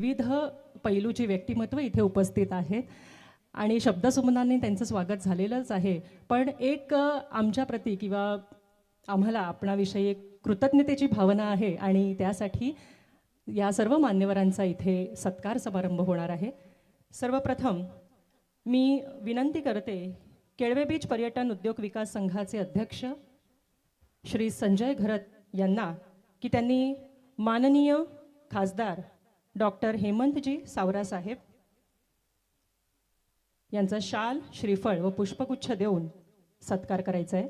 विविध पैलूची व्यक्तिमत्व इथे उपस्थित आहेत आणि शब्दसुमनांनी त्यांचं स्वागत झालेलंच आहे. पण एक आमच्या प्रती किंवा आम्हाला आपणाविषयी एक कृतज्ञतेची भावना आहे आणि त्यासाठी या सर्व मान्यवरांचा इथे सत्कार समारंभ होणार आहे. सर्वप्रथम मी विनंती करते, केळवे बीच पर्यटन उद्योग विकास संघाचे अध्यक्ष श्री संजय घरत यांना की त्यांनी माननीय खासदार डॉक्टर हेमंतजी सावरा साहेब यांचा शाल, श्रीफळ व पुष्पगुच्छ देऊन सत्कार करायचा आहे.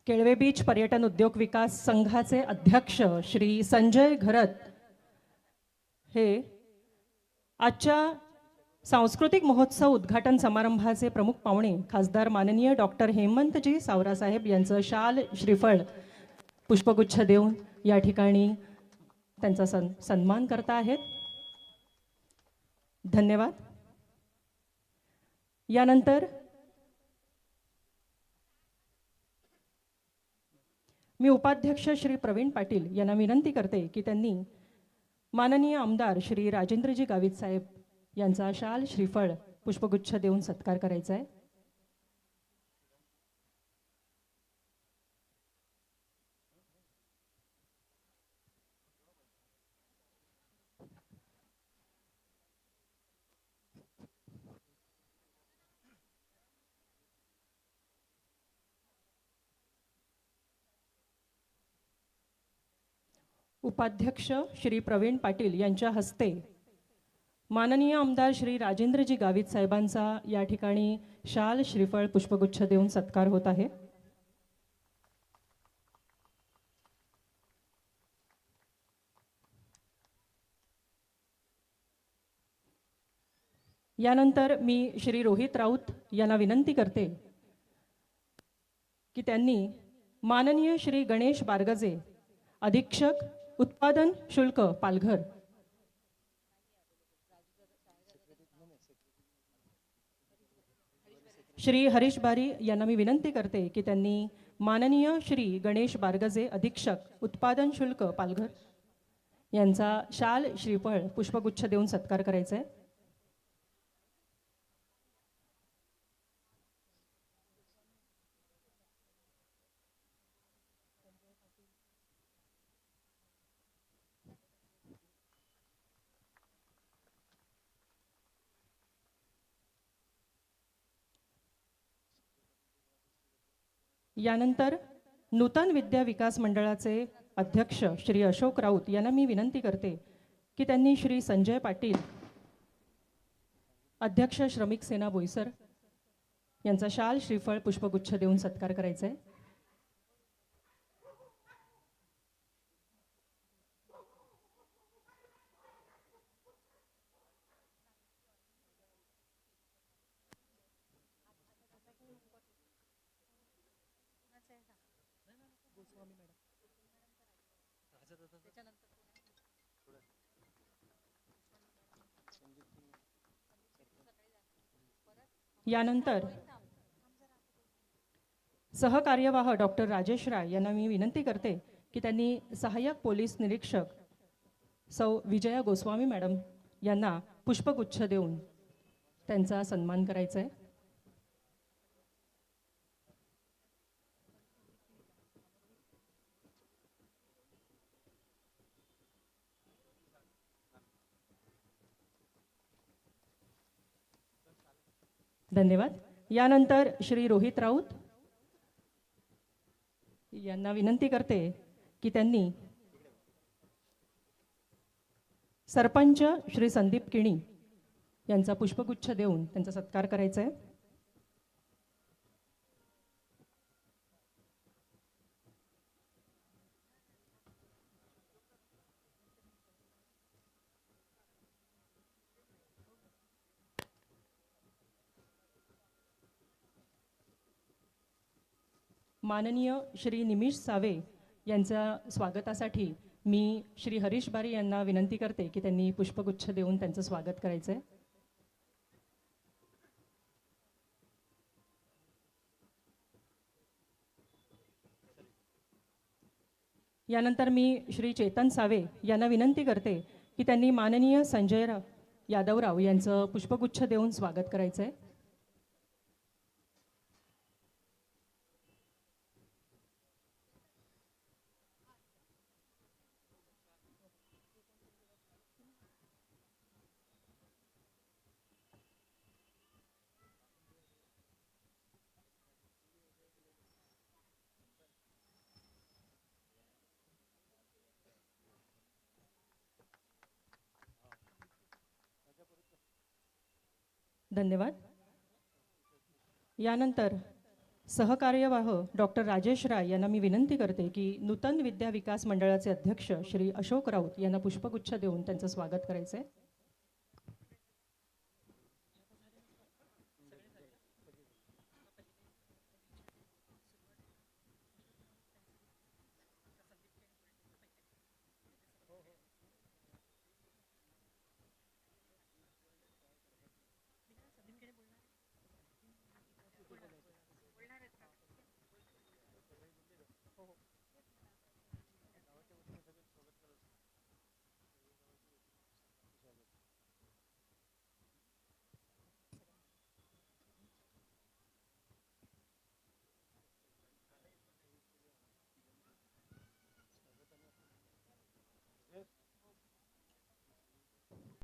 केळवे बीच पर्यटन उद्योग विकास संघाचे अध्यक्ष श्री संजय घरत हे आजच्या सांस्कृतिक महोत्सव उद्घाटन समारंभाचे प्रमुख पाहुणे खासदार माननीय डॉक्टर हेमंतजी सावरा साहेब यांचं शाल, श्रीफळ, पुष्पगुच्छ देऊन या ठिकाणी त्यांचा सन्मान करता आहेत. धन्यवाद. यानंतर मी उपाध्यक्ष श्री प्रवीण पाटील यांना विनंती करते की त्यांनी माननीय आमदार श्री राजेंद्रजी गावित साहेब यांचा शाल, श्रीफळ, पुष्पगुच्छ देऊन सत्कार करायचा आहे. उपाध्यक्ष श्री प्रवीण पाटील यांच्या हस्ते माननीय आमदार श्री राजेंद्रजी गावित साहेबांचा या ठिकाणी शाल, श्रीफळ, पुष्पगुच्छ देऊन सत्कार होत आहे. यानंतर मी श्री रोहित राऊत यांना विनंती करते की त्यांनी माननीय श्री गणेश बारगजे, अधीक्षक उत्पादन शुल्क पालघर, श्री हरीश बारी यांना मी विनंती करते की त्यांनी माननीय श्री गणेश बारगजे, अधीक्षक उत्पादन शुल्क पालघर यांचा शाल, श्रीफळ, पुष्पगुच्छ देऊन सत्कार करायचा आहे. यानंतर नूतन विद्या विकास मंडळाचे अध्यक्ष श्री अशोक राऊत यांना मी विनंती करते की त्यांनी श्री संजय पाटील, अध्यक्ष श्रमिक सेना बोईसर यांचा शाल, श्रीफळ, पुष्पगुच्छ देऊन सत्कार करायचा आहे. यानंतर सहकार्यवाह डॉक्टर राजेश राय यांना मी विनंती करते की त्यांनी सहाय्यक पोलीस निरीक्षक सौ विजया गोस्वामी मॅडम यांना पुष्पगुच्छ देऊन त्यांचा सन्मान करायचा आहे. धन्यवाद. यानंतर श्री रोहित राऊत यांना विनंती करते की त्यांनी सरपंच श्री संदीप किणी यांचा पुष्पगुच्छ देऊन त्यांचा सत्कार करायचा आहे. माननीय श्री निमिष सावे यांच्या स्वागतासाठी मी श्री हरीश बारी यांना विनंती करते की त्यांनी पुष्पगुच्छ देऊन त्यांचं स्वागत करायचं आहे. यानंतर मी श्री चेतन सावे यांना विनंती करते की त्यांनी माननीय यादवराव यांचं पुष्पगुच्छ देऊन स्वागत करायचं आहे. धन्यवाद. यानंतर सहकार्यवाह डॉक्टर राजेश राय यांना मी विनंती करते की नूतन विद्या विकास मंडळाचे अध्यक्ष श्री अशोक राऊत यांना पुष्पगुच्छ देऊन त्यांचं स्वागत करायचं आहे.